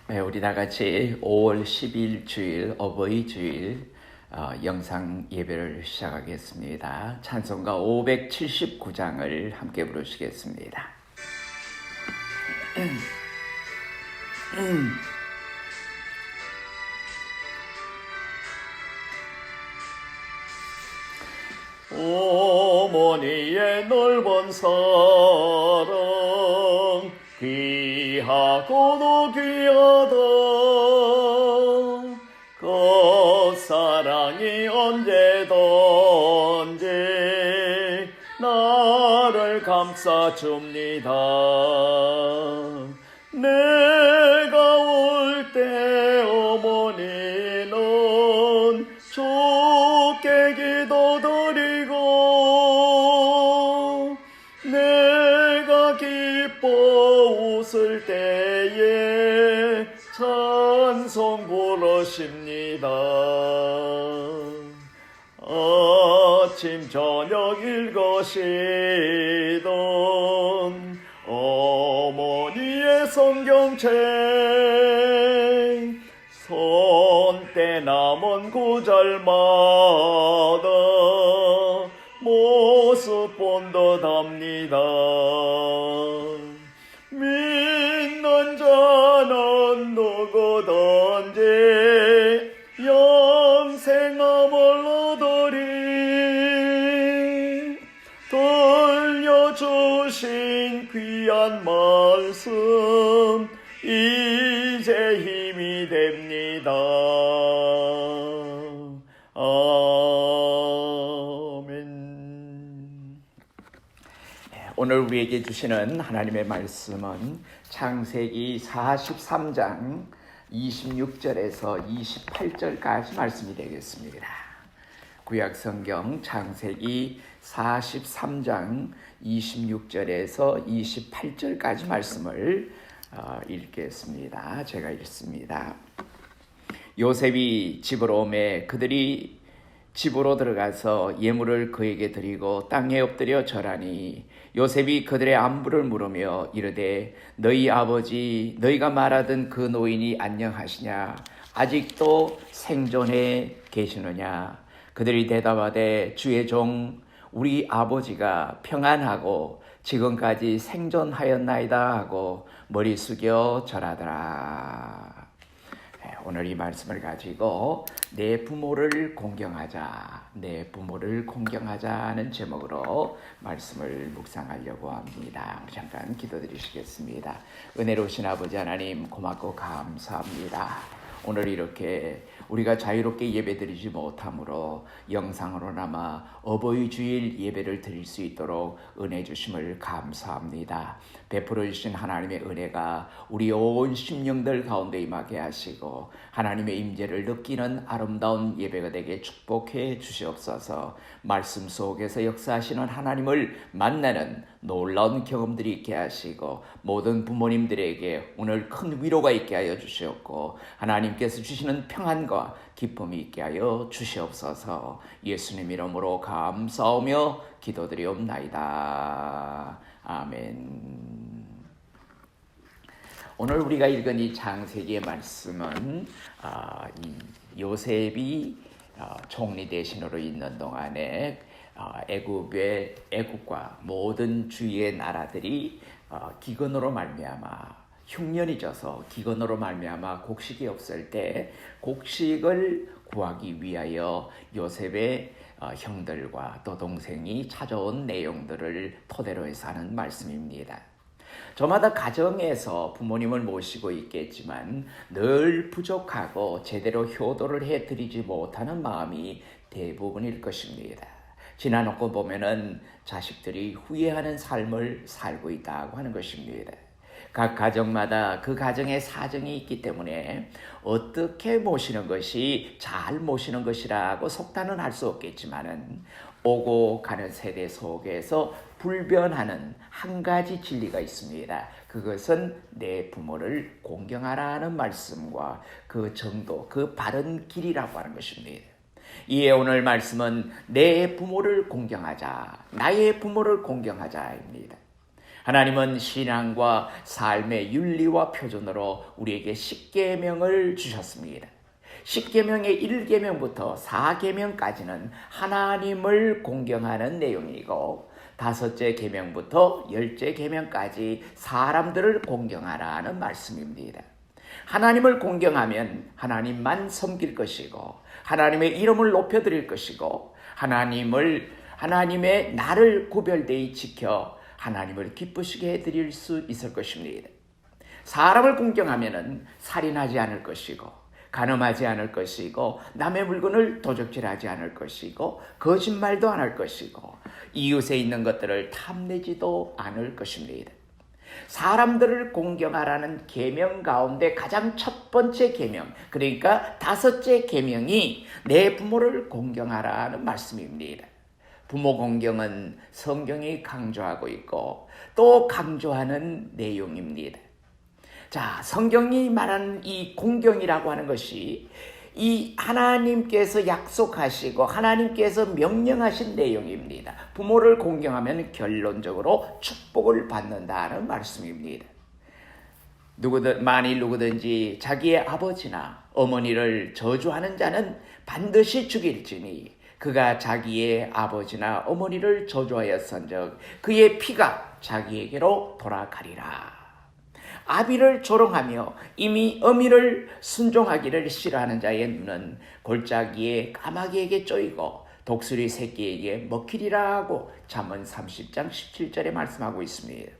네, 우리 다 같이 5월 10일 주일 어버이 주일 영상 예배를 시작하겠습니다. 찬송가 579장을 함께 부르시겠습니다. 어머니의 넓은 사랑 귀하고도 귀하다. 그 사랑이 언제든지 나를 감싸줍니다. 내가 올 때 어머니는 주께 기도드리고 내가 기뻐 웃을 때에 찬송 부르십니다. 아침 저녁 읽으시던 어머니의 성경책 손때 남은 구절마다 모습 본 듯합니다. 믿는 자는 누구든지 영생함을 얻으리. 들려주신 귀한 말씀 이제 힘이 됩니다. 아멘. 오늘 우리에게 주시는 하나님의 말씀은 창세기 43장 26절에서 28절까지 말씀이 되겠습니다. 구약성경 창세기 43장 26절에서 28절까지 말씀을 읽겠습니다. 제가 읽습니다. 요셉이 집으로 오매 그들이 집으로 들어가서 예물을 그에게 드리고 땅에 엎드려 절하니 요셉이 그들의 안부를 물으며 이르되 너희 아버지 너희가 말하던 그 노인이 안녕하시냐 아직도 생존해 계시느냐. 그들이 대답하되 주의 종 우리 아버지가 평안하고 지금까지 생존하였나이다 하고 머리 숙여 절하더라. 오늘 이 말씀을 가지고 내 부모를 공경하자, 내 부모를 공경하자는 제목으로 말씀을 묵상하려고 합니다. 잠깐 기도드리시겠습니다. 은혜로우신 아버지 하나님 고맙고 감사합니다. 오늘 이렇게 우리가 자유롭게 예배드리지 못함으로 영상으로나마 어버이 주일 예배를 드릴 수 있도록 은혜 주심을 감사합니다. 베풀어 주신 하나님의 은혜가 우리 온 심령들 가운데 임하게 하시고 하나님의 임재를 느끼는 아름다운 예배가 되게 축복해 주시옵소서. 말씀 속에서 역사하시는 하나님을 만나는 놀라운 경험들이 있게 하시고 모든 부모님들에게 오늘 큰 위로가 있게 하여 주시옵고 하나님께서 주시는 평안과 기쁨이 있게 하여 주시옵소서. 예수님 이름으로 감사하며 기도드리옵나이다. 아멘. 오늘 우리가 읽은 이 창세기의 말씀은 이 요셉이 총리 대신으로 있는 동안에 애국과 모든 주위의 나라들이 기근으로 말미암아 흉년이 져서 기근으로 말미암아 곡식이 없을 때 곡식을 구하기 위하여 요셉의 형들과 또 동생이 찾아온 내용들을 토대로 해서 하는 말씀입니다. 저마다 가정에서 부모님을 모시고 있겠지만 늘 부족하고 제대로 효도를 해드리지 못하는 마음이 대부분일 것입니다. 지나놓고 보면은 자식들이 후회하는 삶을 살고 있다고 하는 것입니다. 각 가정마다 그 가정의 사정이 있기 때문에 어떻게 모시는 것이 잘 모시는 것이라고 속단은 할 수 없겠지만은 오고 가는 세대 속에서 불변하는 한 가지 진리가 있습니다. 그것은 내 부모를 공경하라는 말씀과 그 정도, 그 바른 길이라고 하는 것입니다. 이에 오늘 말씀은 내 부모를 공경하자, 나의 부모를 공경하자입니다. 하나님은 신앙과 삶의 윤리와 표준으로 우리에게 십계명을 주셨습니다. 십계명의 1계명부터 4계명까지는 하나님을 공경하는 내용이고, 다섯째 계명부터 열째 계명까지 사람들을 공경하라는 말씀입니다. 하나님을 공경하면 하나님만 섬길 것이고, 하나님의 이름을 높여드릴 것이고, 하나님의 나를 구별되이 지켜 하나님을 기쁘시게 해드릴 수 있을 것입니다. 사람을 공경하면 살인하지 않을 것이고, 간음하지 않을 것이고, 남의 물건을 도적질하지 않을 것이고, 거짓말도 안 할 것이고, 이웃에 있는 것들을 탐내지도 않을 것입니다. 사람들을 공경하라는 계명 가운데 가장 첫 번째 계명, 그러니까 다섯째 계명이 내 부모를 공경하라는 말씀입니다. 부모 공경은 성경이 강조하고 있고 또 강조하는 내용입니다. 자, 성경이 말하는 이 공경이라고 하는 것이 이 하나님께서 약속하시고 하나님께서 명령하신 내용입니다. 부모를 공경하면 결론적으로 축복을 받는다는 말씀입니다. 만일 누구든지 자기의 아버지나 어머니를 저주하는 자는 반드시 죽일지니, 그가 자기의 아버지나 어머니를 저주하였은즉 그의 피가 자기에게로 돌아가리라. 아비를 조롱하며 이미 어미를 순종하기를 싫어하는 자의 눈은 골짜기에 까마귀에게 쪼이고 독수리 새끼에게 먹히리라 하고 잠언 30장 17절에 말씀하고 있습니다.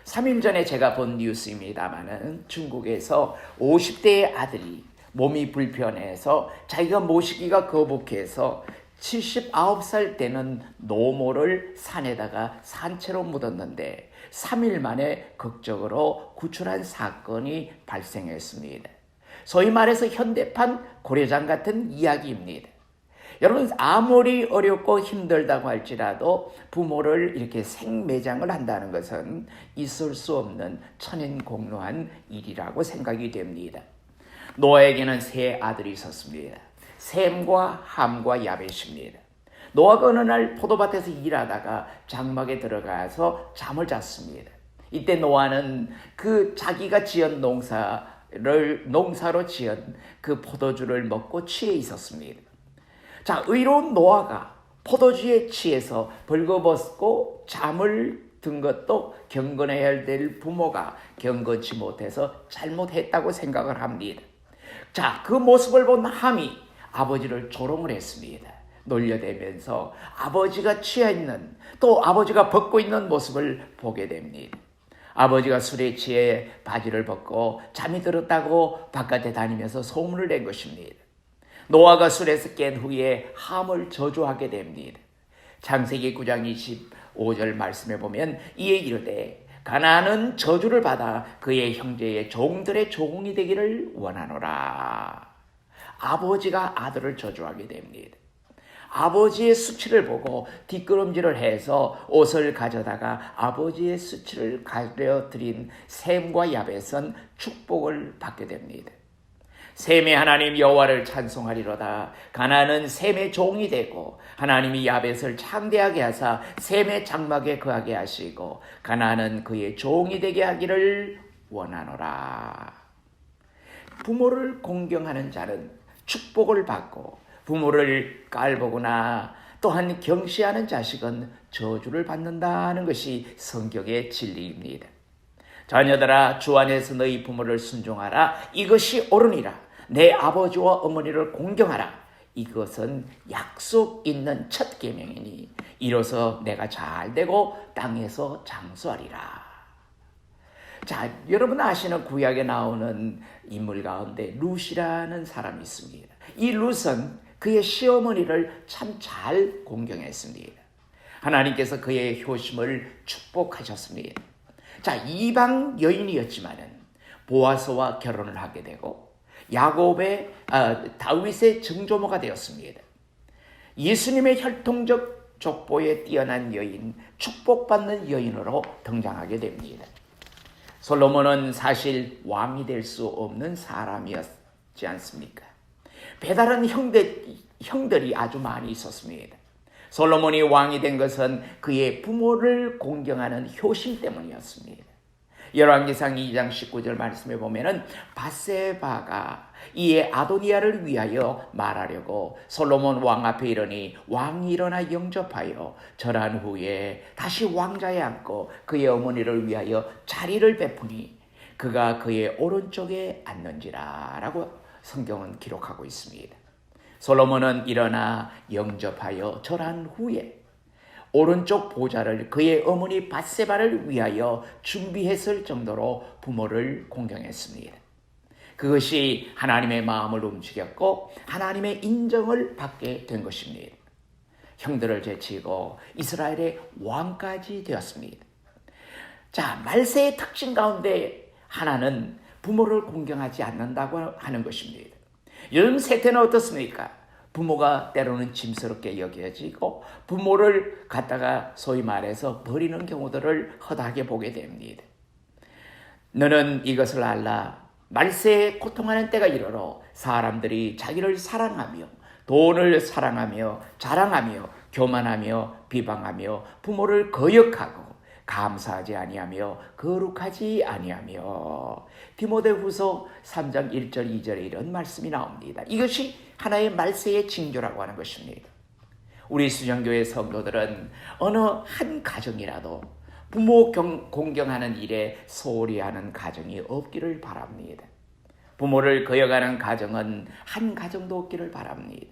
3일 전에 제가 본 뉴스입니다마는 중국에서 50대의 아들이 몸이 불편해서 자기가 모시기가 거북해서 79살 되는 노모를 산에다가 산채로 묻었는데 3일 만에 극적으로 구출한 사건이 발생했습니다. 소위 말해서 현대판 고려장 같은 이야기입니다. 여러분, 아무리 어렵고 힘들다고 할지라도 부모를 이렇게 생매장을 한다는 것은 있을 수 없는 천인공노한 일이라고 생각이 됩니다. 노아에게는 세 아들이 있었습니다. 셈과 함과 야벳입니다. 노아가 어느 날 포도밭에서 일하다가 장막에 들어가서 잠을 잤습니다. 이때 노아는 그 자기가 지은 농사로 지은 그 포도주를 먹고 취해 있었습니다. 자, 의로운 노아가 포도주에 취해서 벌거벗고 잠을 든 것도 경건해야 될 부모가 경건치 못해서 잘못했다고 생각을 합니다. 자, 그 모습을 본 함이 아버지를 조롱을 했습니다. 놀려대면서 아버지가 취해있는, 또 아버지가 벗고 있는 모습을 보게 됩니다. 아버지가 술에 취해 바지를 벗고 잠이 들었다고 바깥에 다니면서 소문을 낸 것입니다. 노아가 술에서 깬 후에 함을 저주하게 됩니다. 창세기 9장 25절 말씀에 보면 이에 이르되 가나안은 저주를 받아 그의 형제의 종들의 종이 되기를 원하노라. 아버지가 아들을 저주하게 됩니다. 아버지의 수치를 보고 뒷걸음질을 해서 옷을 가져다가 아버지의 수치를 가려드린 셈과 야벳은 축복을 받게 됩니다. 셈의 하나님 여호와를 찬송하리로다. 가나안은 셈의 종이 되고 하나님이 야벳을 창대하게 하사 셈의 장막에 거하게 하시고 가나안은 그의 종이 되게 하기를 원하노라. 부모를 공경하는 자는 축복을 받고 부모를 깔보거나 또한 경시하는 자식은 저주를 받는다는 것이 성경의 진리입니다. 자녀들아, 주 안에서 너희 부모를 순종하라. 이것이 옳으니라. 내 아버지와 어머니를 공경하라. 이것은 약속 있는 첫 계명이니 이로써 내가 잘되고 땅에서 장수하리라. 자, 여러분 아시는 구약에 나오는 인물 가운데 룻이라는 사람이 있습니다. 이 룻은 그의 시어머니를 참 잘 공경했습니다. 하나님께서 그의 효심을 축복하셨습니다. 자, 이방 여인이었지만은 보아스와 결혼을 하게 되고 다윗의 증조모가 되었습니다. 예수님의 혈통적 족보에 뛰어난 여인, 축복받는 여인으로 등장하게 됩니다. 솔로몬은 사실 왕이 될 수 없는 사람이었지 않습니까? 배다른 형들이 아주 많이 있었습니다. 솔로몬이 왕이 된 것은 그의 부모를 공경하는 효심 때문이었습니다. 열왕기상 2장 19절 말씀에 보면은 밧세바가 이에 아도니아를 위하여 말하려고 솔로몬 왕 앞에 이르니 왕이 일어나 영접하여 절한 후에 다시 왕자에 앉고 그의 어머니를 위하여 자리를 베푸니 그가 그의 오른쪽에 앉는지라 라고 성경은 기록하고 있습니다. 솔로몬은 일어나 영접하여 절한 후에 오른쪽 보좌를 그의 어머니 밧세바를 위하여 준비했을 정도로 부모를 공경했습니다. 그것이 하나님의 마음을 움직였고 하나님의 인정을 받게 된 것입니다. 형들을 제치고 이스라엘의 왕까지 되었습니다. 자, 말세의 특징 가운데 하나는 부모를 공경하지 않는다고 하는 것입니다. 요즘 세태는 어떻습니까? 부모가 때로는 짐스럽게 여겨지고 부모를 갖다가 소위 말해서 버리는 경우들을 허다하게 보게 됩니다. 너는 이것을 알라. 말세에 고통하는 때가 이르러 사람들이 자기를 사랑하며 돈을 사랑하며 자랑하며 교만하며 비방하며 부모를 거역하고 감사하지 아니하며 거룩하지 아니하며. 디모데후서 3장 1절 2절에 이런 말씀이 나옵니다. 이것이 하나의 말세의 징조라고 하는 것입니다. 우리 수정교회 성도들은 어느 한 가정이라도 부모 공경하는 일에 소홀히 하는 가정이 없기를 바랍니다. 부모를 거역하는 가정은 한 가정도 없기를 바랍니다.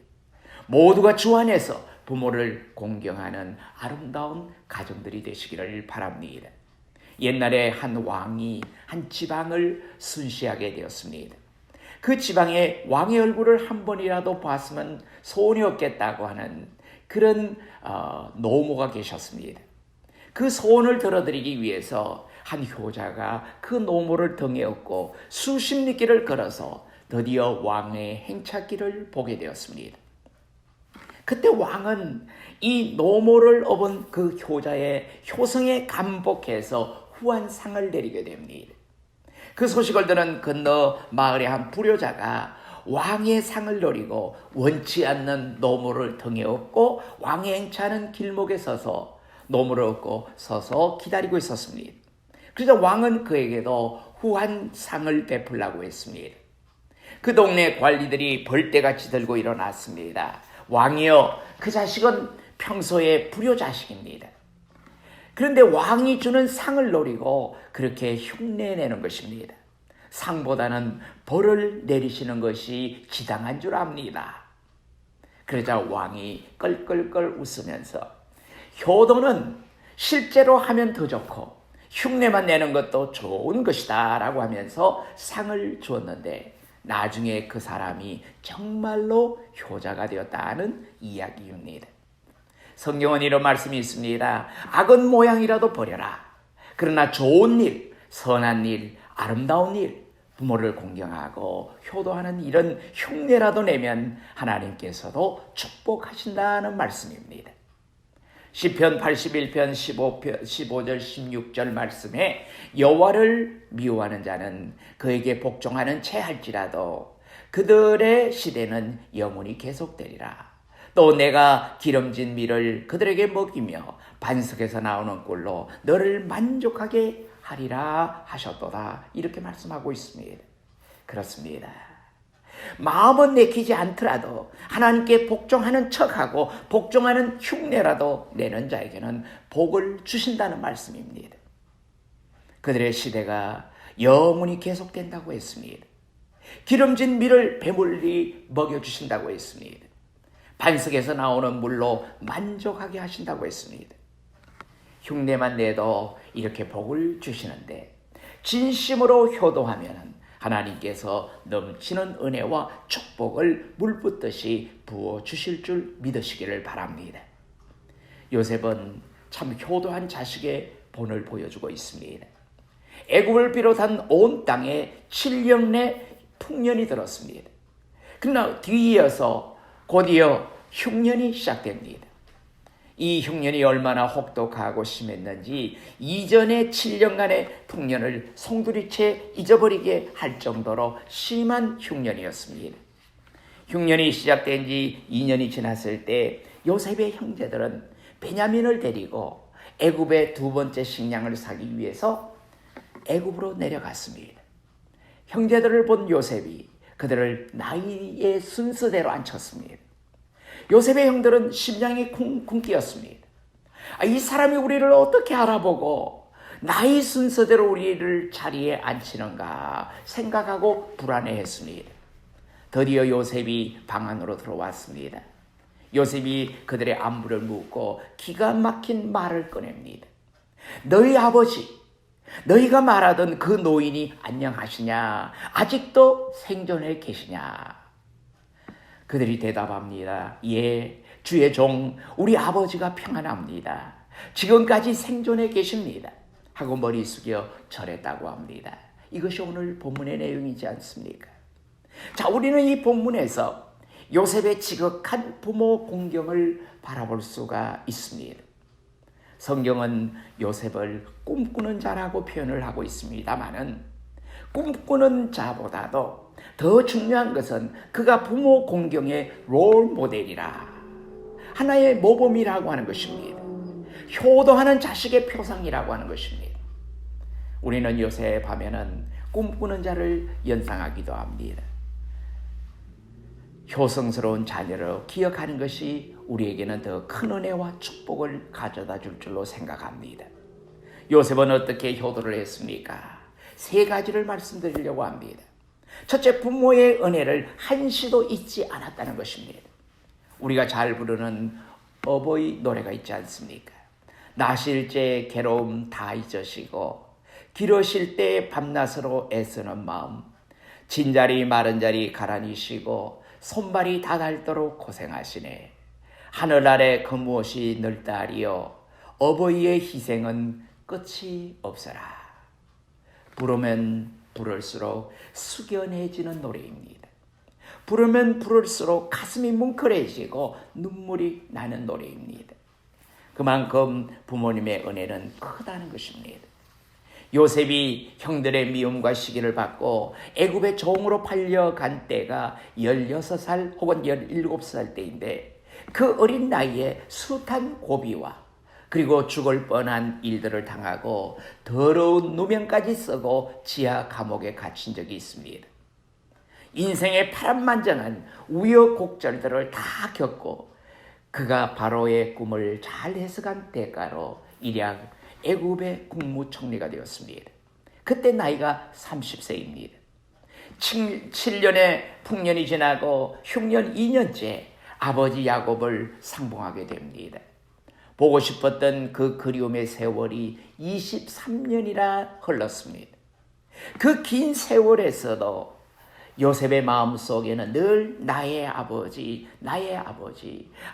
모두가 주 안에서 부모를 공경하는 아름다운 가정들이 되시기를 바랍니다. 옛날에 한 왕이 한 지방을 순시하게 되었습니다. 그 지방의 왕의 얼굴을 한 번이라도 봤으면 소원이 없겠다고 하는 그런 노모가 계셨습니다. 그 소원을 들어드리기 위해서 한 효자가 그 노모를 등에 업고 수십 리길을 걸어서 드디어 왕의 행차길을 보게 되었습니다. 그때 왕은 이 노모를 업은 그 효자의 효성에 감복해서 후한상을 내리게 됩니다. 그 소식을 들은 건너 마을의 한 불효자가 왕의 상을 노리고 원치 않는 노모를 등에 업고 왕의 행차하는 길목에 서서 노모를 업고 서서 기다리고 있었습니다. 그래서 왕은 그에게도 후한상을 베풀라고 했습니다. 그 동네 관리들이 벌떼같이 들고 일어났습니다. 왕이여, 그 자식은 평소에 불효자식입니다. 그런데 왕이 주는 상을 노리고 그렇게 흉내내는 것입니다. 상보다는 벌을 내리시는 것이 지당한 줄 압니다. 그러자 왕이 껄껄껄 웃으면서 효도는 실제로 하면 더 좋고 흉내만 내는 것도 좋은 것이다 라고 하면서 상을 주었는데 나중에 그 사람이 정말로 효자가 되었다는 이야기입니다. 성경은 이런 말씀이 있습니다. 악은 모양이라도 버려라. 그러나 좋은 일, 선한 일, 아름다운 일, 부모를 공경하고 효도하는 이런 흉내라도 내면 하나님께서도 축복하신다는 말씀입니다. 시편 81편 15절 16절 말씀에 여호와를 미워하는 자는 그에게 복종하는 채할지라도 그들의 시대는 영원히 계속되리라. 또 내가 기름진 밀을 그들에게 먹이며 반석에서 나오는 꿀로 너를 만족하게 하리라 하셨도다. 이렇게 말씀하고 있습니다. 그렇습니다. 마음은 내키지 않더라도 하나님께 복종하는 척하고 복종하는 흉내라도 내는 자에게는 복을 주신다는 말씀입니다. 그들의 시대가 영원히 계속된다고 했습니다. 기름진 밀을 배불리 먹여주신다고 했습니다. 반석에서 나오는 물로 만족하게 하신다고 했습니다. 흉내만 내도 이렇게 복을 주시는데 진심으로 효도하면 하나님께서 넘치는 은혜와 축복을 물붓듯이 부어주실 줄 믿으시기를 바랍니다. 요셉은 참 효도한 자식의 본을 보여주고 있습니다. 애굽을 비롯한 온 땅에 7년 내 풍년이 들었습니다. 그러나 뒤이어서 곧이어 흉년이 시작됩니다. 이 흉년이 얼마나 혹독하고 심했는지 이전의 7년간의 풍년을 송두리째 잊어버리게 할 정도로 심한 흉년이었습니다. 흉년이 시작된 지 2년이 지났을 때 요셉의 형제들은 베냐민을 데리고 애굽의 두 번째 식량을 사기 위해서 애굽으로 내려갔습니다. 형제들을 본 요셉이 그들을 나이의 순서대로 앉혔습니다. 요셉의 형들은 심장이 쿵쿵 뛰었습니다. 이 사람이 우리를 어떻게 알아보고 나이 순서대로 우리를 자리에 앉히는가 생각하고 불안해했습니다. 드디어 요셉이 방 안으로 들어왔습니다. 요셉이 그들의 안부를 묻고 기가 막힌 말을 꺼냅니다. 너희 아버지, 너희가 말하던 그 노인이 안녕하시냐? 아직도 생존해 계시냐? 그들이 대답합니다. 예, 주의 종 우리 아버지가 평안합니다. 지금까지 생존해 계십니다. 하고 머리 숙여 절했다고 합니다. 이것이 오늘 본문의 내용이지 않습니까? 자, 우리는 이 본문에서 요셉의 지극한 부모 공경을 바라볼 수가 있습니다. 성경은 요셉을 꿈꾸는 자라고 표현을 하고 있습니다만은 꿈꾸는 자보다도 더 중요한 것은 그가 부모 공경의 롤 모델이라 하나의 모범이라고 하는 것입니다. 효도하는 자식의 표상이라고 하는 것입니다. 우리는 요셉 하면은 꿈꾸는 자를 연상하기도 합니다. 효성스러운 자녀를 기억하는 것이 우리에게는 더 큰 은혜와 축복을 가져다 줄 줄로 생각합니다. 요셉은 어떻게 효도를 했습니까? 세 가지를 말씀드리려고 합니다. 첫째, 부모의 은혜를 한시도 잊지 않았다는 것입니다. 우리가 잘 부르는 어버이 노래가 있지 않습니까? 나실 때 괴로움 다 잊으시고 기르실 때 밤낮으로 애쓰는 마음, 진자리 마른 자리 가라니 쉬고 손발이 다 닳도록 고생하시네. 하늘 아래 그 무엇이 늘다리요 어버이의 희생은 끝이 없어라. 부르면 부를수록 숙연해지는 노래입니다. 부르면 부를수록 가슴이 뭉클해지고 눈물이 나는 노래입니다. 그만큼 부모님의 은혜는 크다는 것입니다. 요셉이 형들의 미움과 시기를 받고 애굽의 종으로 팔려간 때가 16살 혹은 17살 때인데 그 어린 나이에 숱한 고비와 그리고 죽을 뻔한 일들을 당하고 더러운 누명까지 쓰고 지하 감옥에 갇힌 적이 있습니다. 인생의 파란만장한 우여곡절들을 다 겪고 그가 바로의 꿈을 잘 해석한 대가로 일약 애굽의 국무총리가 되었습니다. 그때 나이가 30세입니다. 7년의 풍년이 지나고 흉년 2년째 아버지 야곱을 상봉하게 됩니다. 보고 싶었던 그 그리움의 세월이 23년이나 흘렀습니다. 그 긴 세월에서도 요셉의 마음속에는 늘 나의 아버지,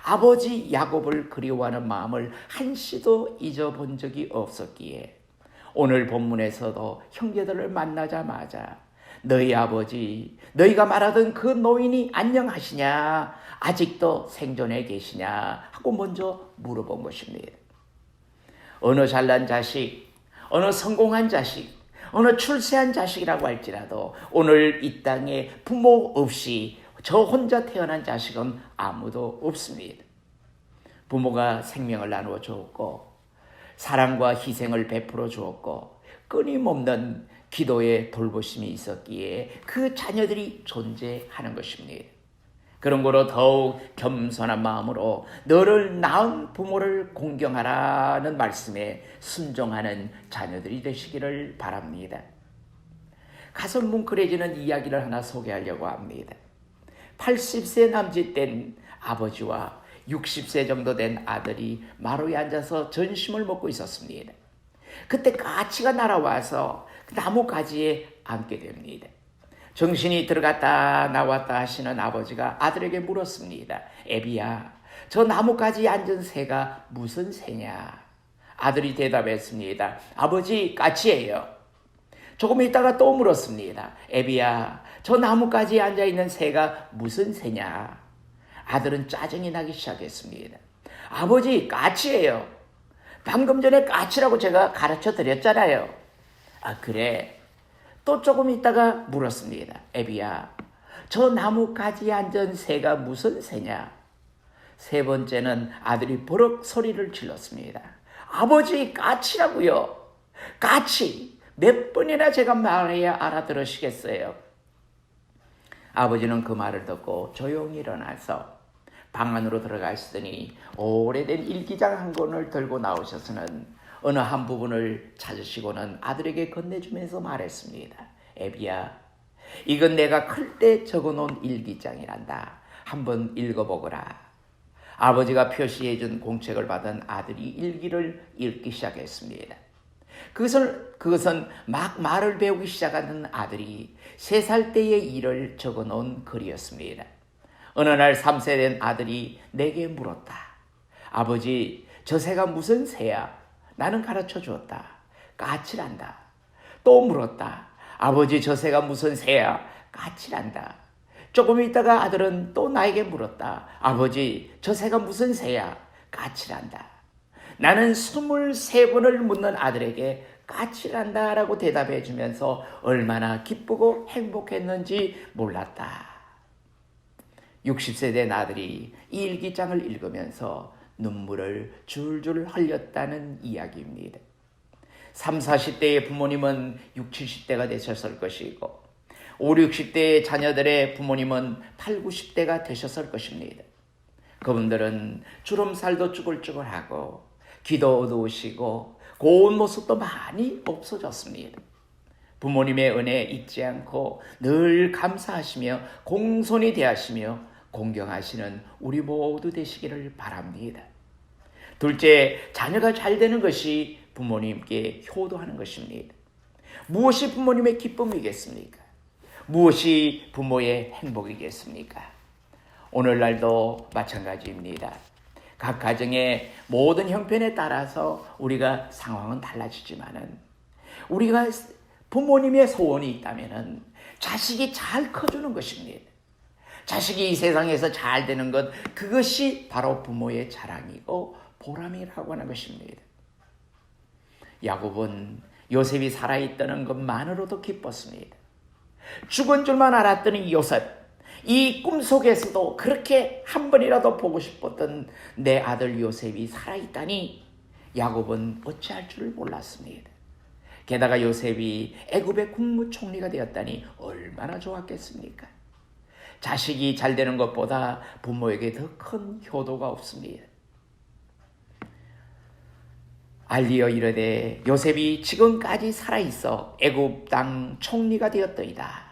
아버지 야곱을 그리워하는 마음을 한시도 잊어본 적이 없었기에 오늘 본문에서도 형제들을 만나자마자 너희 아버지, 너희가 말하던 그 노인이 안녕하시냐? 아직도 생존해 계시냐? 하고 먼저 물어본 것입니다. 어느 잘난 자식, 어느 성공한 자식, 어느 출세한 자식이라고 할지라도 오늘 이 땅에 부모 없이 저 혼자 태어난 자식은 아무도 없습니다. 부모가 생명을 나누어 주었고 사랑과 희생을 베풀어 주었고 끊임없는 기도의 돌보심이 있었기에 그 자녀들이 존재하는 것입니다. 그런 거로 더욱 겸손한 마음으로 너를 낳은 부모를 공경하라는 말씀에 순종하는 자녀들이 되시기를 바랍니다. 가슴 뭉클해지는 이야기를 하나 소개하려고 합니다. 80세 남짓 된 아버지와 60세 정도 된 아들이 마루에 앉아서 전심을 먹고 있었습니다. 그때 까치가 날아와서 나뭇가지에 앉게 됩니다. 정신이 들어갔다 나왔다 하시는 아버지가 아들에게 물었습니다. 애비야, 저 나뭇가지에 앉은 새가 무슨 새냐? 아들이 대답했습니다. 아버지, 까치예요. 조금 있다가 또 물었습니다. 애비야, 저 나뭇가지에 앉아있는 새가 무슨 새냐? 아들은 짜증이 나기 시작했습니다. 아버지, 까치예요. 방금 전에 까치라고 제가 가르쳐 드렸잖아요. 아, 그래? 또 조금 있다가 물었습니다. 애비야, 저 나무 가지에 앉은 새가 무슨 새냐? 세 번째는 아들이 버럭 소리를 질렀습니다. 아버지, 까치라고요. 까치. 몇 번이나 제가 말해야 알아들으시겠어요? 아버지는 그 말을 듣고 조용히 일어나서 방 안으로 들어가시더니 오래된 일기장 한 권을 들고 나오셔서는 어느 한 부분을 찾으시고는 아들에게 건네주면서 말했습니다. 애비야, 이건 내가 클 때 적어놓은 일기장이란다. 한번 읽어보거라. 아버지가 표시해준 공책을 받은 아들이 일기를 읽기 시작했습니다. 그것은 막 말을 배우기 시작하는 아들이 3살 때의 일을 적어놓은 글이었습니다. 어느 날 3세 된 아들이 내게 물었다. 아버지, 저 새가 무슨 새야? 나는 가르쳐 주었다. 까치란다. 또 물었다. 아버지, 저 새가 무슨 새야? 까치란다. 조금 있다가 아들은 또 나에게 물었다. 아버지, 저 새가 무슨 새야? 까치란다. 나는 23번을 묻는 아들에게 까칠한다 라고 대답해 주면서 얼마나 기쁘고 행복했는지 몰랐다. 60세 된 아들이 이 일기장을 읽으면서 눈물을 줄줄 흘렸다는 이야기입니다. 30, 40대의 부모님은 60, 70대가 되셨을 것이고 50, 60대의 자녀들의 부모님은 80, 90대가 되셨을 것입니다. 그분들은 주름살도 쭈글쭈글하고 귀도 어두우시고 고운 모습도 많이 없어졌습니다. 부모님의 은혜 잊지 않고 늘 감사하시며 공손히 대하시며 공경하시는 우리 모두 되시기를 바랍니다. 둘째, 자녀가 잘 되는 것이 부모님께 효도하는 것입니다. 무엇이 부모님의 기쁨이겠습니까? 무엇이 부모의 행복이겠습니까? 오늘날도 마찬가지입니다. 각 가정의 모든 형편에 따라서 우리가 상황은 달라지지만은 우리가 부모님의 소원이 있다면은 자식이 잘 커주는 것입니다. 자식이 이 세상에서 잘 되는 것, 그것이 바로 부모의 자랑이고 보람이라고 하는 것입니다. 야곱은 요셉이 살아있다는 것만으로도 기뻤습니다. 죽은 줄만 알았더니 요셉, 이 꿈속에서도 그렇게 한 번이라도 보고 싶었던 내 아들 요셉이 살아있다니 야곱은 어찌할 줄을 몰랐습니다. 게다가 요셉이 애굽의 국무총리가 되었다니 얼마나 좋았겠습니까? 자식이 잘 되는 것보다 부모에게 더 큰 효도가 없습니다. 알리어 이르되 요셉이 지금까지 살아있어 애굽 땅 총리가 되었더이다.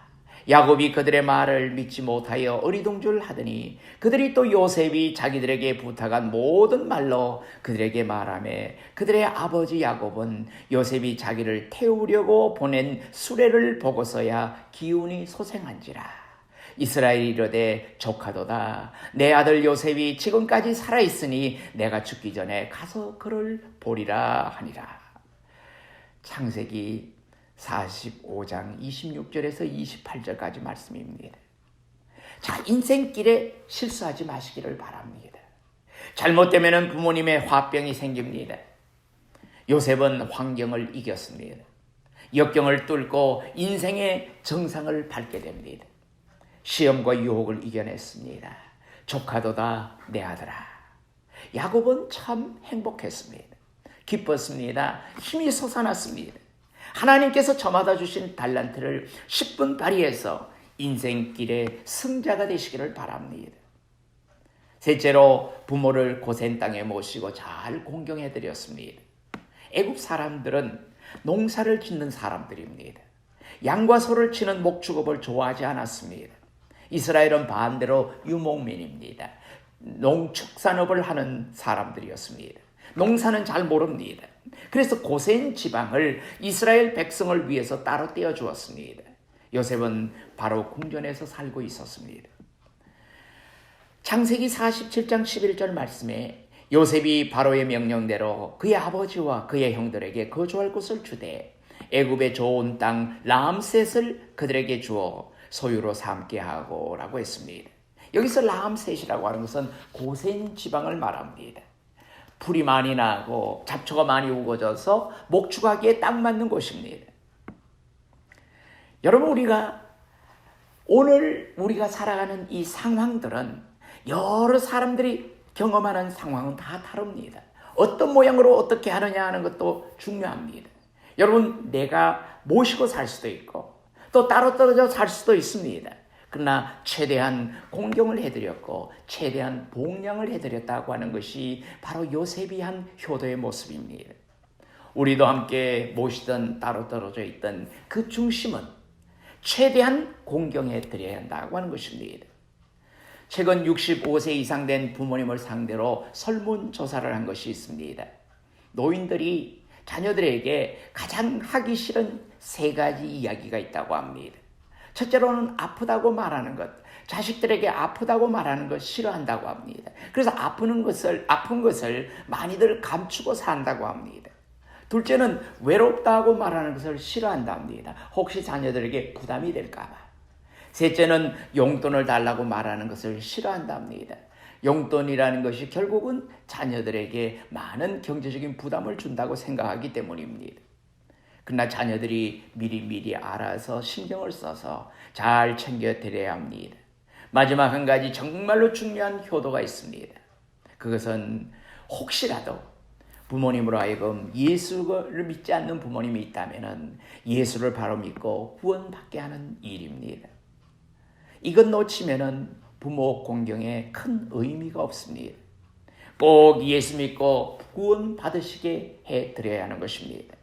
야곱이 그들의 말을 믿지 못하여 어리둥절하더니 그들이 또 요셉이 자기들에게 부탁한 모든 말로 그들에게 말하며 그들의 아버지 야곱은 요셉이 자기를 태우려고 보낸 수레를 보고서야 기운이 소생한지라. 이스라엘이 이르되 조카도다. 내 아들 요셉이 지금까지 살아있으니 내가 죽기 전에 가서 그를 보리라 하니라. 창세기 45장 26절에서 28절까지 말씀입니다. 자, 인생길에 실수하지 마시기를 바랍니다. 잘못되면 부모님의 화병이 생깁니다. 요셉은 환경을 이겼습니다. 역경을 뚫고 인생의 정상을 밟게 됩니다. 시험과 유혹을 이겨냈습니다. 조카도다 내 아들아. 야곱은 참 행복했습니다. 기뻤습니다. 힘이 솟아났습니다. 하나님께서 저마다 주신 달란트를 10분 발휘해서 인생길의 승자가 되시기를 바랍니다. 셋째로 부모를 고센 땅에 모시고 잘 공경해 드렸습니다. 애굽 사람들은 농사를 짓는 사람들입니다. 양과 소를 치는 목축업을 좋아하지 않았습니다. 이스라엘은 반대로 유목민입니다. 농축산업을 하는 사람들이었습니다. 농사는 잘 모릅니다. 그래서 고센 지방을 이스라엘 백성을 위해서 따로 떼어 주었습니다. 요셉은 바로 궁전에서 살고 있었습니다. 창세기 47장 11절 말씀에 요셉이 바로의 명령대로 그의 아버지와 그의 형들에게 거주할 곳을 주되 애굽의 좋은 땅 람셋을 그들에게 주어 소유로 삼게 하고 라고 했습니다. 여기서 람셋이라고 하는 것은 고센 지방을 말합니다. 풀이 많이 나고 잡초가 많이 우거져서 목축하기에 딱 맞는 곳입니다. 여러분, 우리가 오늘 우리가 살아가는 이 상황들은 여러 사람들이 경험하는 상황은 다 다릅니다. 어떤 모양으로 어떻게 하느냐 하는 것도 중요합니다. 여러분, 내가 모시고 살 수도 있고 또 따로 떨어져 살 수도 있습니다. 그러나 최대한 공경을 해드렸고 최대한 봉양을 해드렸다고 하는 것이 바로 요셉이 한 효도의 모습입니다. 우리도 함께 모시던 따로 떨어져 있던 그 중심은 최대한 공경해 드려야 한다고 하는 것입니다. 최근 65세 이상 된 부모님을 상대로 설문조사를 한 것이 있습니다. 노인들이 자녀들에게 가장 하기 싫은 3가지 이야기가 있다고 합니다. 첫째로는 아프다고 말하는 것, 자식들에게 아프다고 말하는 것 싫어한다고 합니다. 그래서 아픈 것을 많이들 감추고 산다고 합니다. 둘째는 외롭다고 말하는 것을 싫어한답니다. 혹시 자녀들에게 부담이 될까봐. 셋째는 용돈을 달라고 말하는 것을 싫어한답니다. 용돈이라는 것이 결국은 자녀들에게 많은 경제적인 부담을 준다고 생각하기 때문입니다. 그러나 자녀들이 미리미리 알아서 신경을 써서 잘 챙겨드려야 합니다. 마지막 한 가지 정말로 중요한 효도가 있습니다. 그것은 혹시라도 부모님으로 하여금 예수를 믿지 않는 부모님이 있다면 예수를 바로 믿고 구원받게 하는 일입니다. 이것 놓치면 부모 공경에 큰 의미가 없습니다. 꼭 예수 믿고 구원 받으시게 해드려야 하는 것입니다.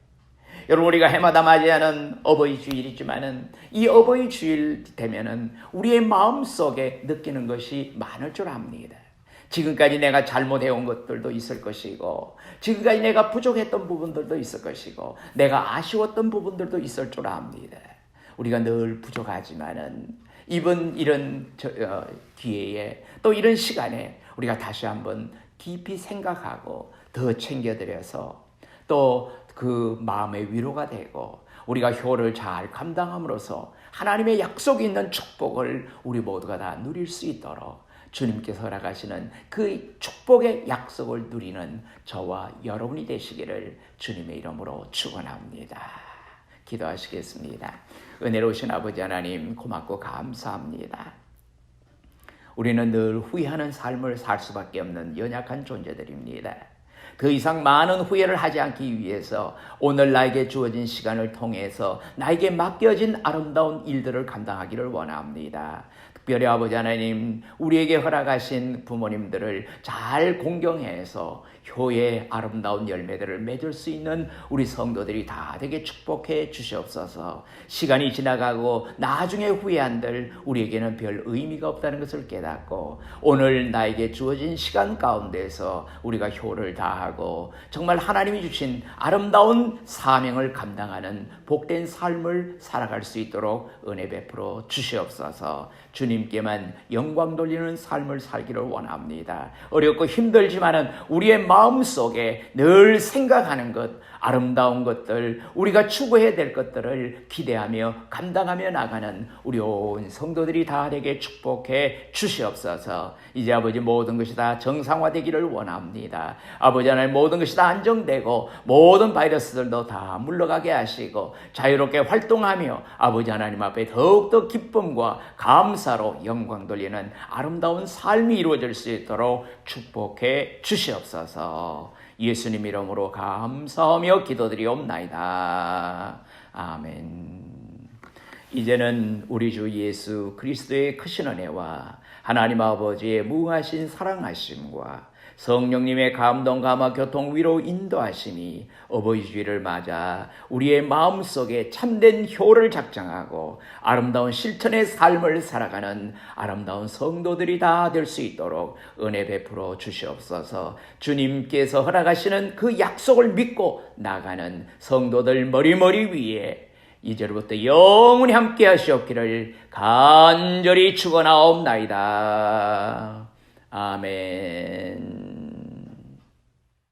여러분, 우리가 해마다 맞이하는 어버이 주일이지만은 이 어버이 주일 되면은 우리의 마음속에 느끼는 것이 많을 줄 압니다. 지금까지 내가 잘못해온 것들도 있을 것이고, 지금까지 내가 부족했던 부분들도 있을 것이고, 내가 아쉬웠던 부분들도 있을 줄 압니다. 우리가 늘 부족하지만은 이런 기회에 또 이런 시간에 우리가 다시 한번 깊이 생각하고 더 챙겨드려서 또 그 마음의 위로가 되고 우리가 효를 잘 감당함으로써 하나님의 약속이 있는 축복을 우리 모두가 다 누릴 수 있도록 주님께서 허락하시는 그 축복의 약속을 누리는 저와 여러분이 되시기를 주님의 이름으로 축원합니다. 기도하시겠습니다. 은혜로우신 아버지 하나님, 고맙고 감사합니다. 우리는 늘 후회하는 삶을 살 수밖에 없는 연약한 존재들입니다. 더 이상 많은 후회를 하지 않기 위해서 오늘 나에게 주어진 시간을 통해서 나에게 맡겨진 아름다운 일들을 감당하기를 원합니다. 특별히 아버지 하나님, 우리에게 허락하신 부모님들을 잘 공경해서 효의 아름다운 열매들을 맺을 수 있는 우리 성도들이 다 되게 축복해 주시옵소서. 시간이 지나가고 나중에 후회한들 우리에게는 별 의미가 없다는 것을 깨닫고 오늘 나에게 주어진 시간 가운데서 우리가 효를 다하고 정말 하나님이 주신 아름다운 사명을 감당하는 복된 삶을 살아갈 수 있도록 은혜 베풀어 주시옵소서. 주님께만 영광 돌리는 삶을 살기를 원합니다. 어렵고 힘들지만은 우리의 마음속에 늘 생각하는 것, 아름다운 것들, 우리가 추구해야 될 것들을 기대하며 감당하며 나가는 우리 온 성도들이 다 되게 축복해 주시옵소서. 이제 아버지 모든 것이 다 정상화되기를 원합니다. 아버지 하나님, 모든 것이 다 안정되고 모든 바이러스들도 다 물러가게 하시고 자유롭게 활동하며 아버지 하나님 앞에 더욱더 기쁨과 감사로 영광 돌리는 아름다운 삶이 이루어질 수 있도록 축복해 주시옵소서. 예수님 이름으로 감사하며 기도드리옵나이다. 아멘. 이제는 우리 주 예수 그리스도의 크신 은혜와 하나님 아버지의 무하신 사랑하심과 성령님의 감동, 감화, 교통, 위로 인도하심이 어버이 주일을 맞아 우리의 마음속에 참된 효를 작정하고 아름다운 실천의 삶을 살아가는 아름다운 성도들이 다 될 수 있도록 은혜 베풀어 주시옵소서. 주님께서 허락하시는 그 약속을 믿고 나가는 성도들 머리머리 위에 이제로부터 영원히 함께 하시옵기를 간절히 축원하옵나이다. 아멘.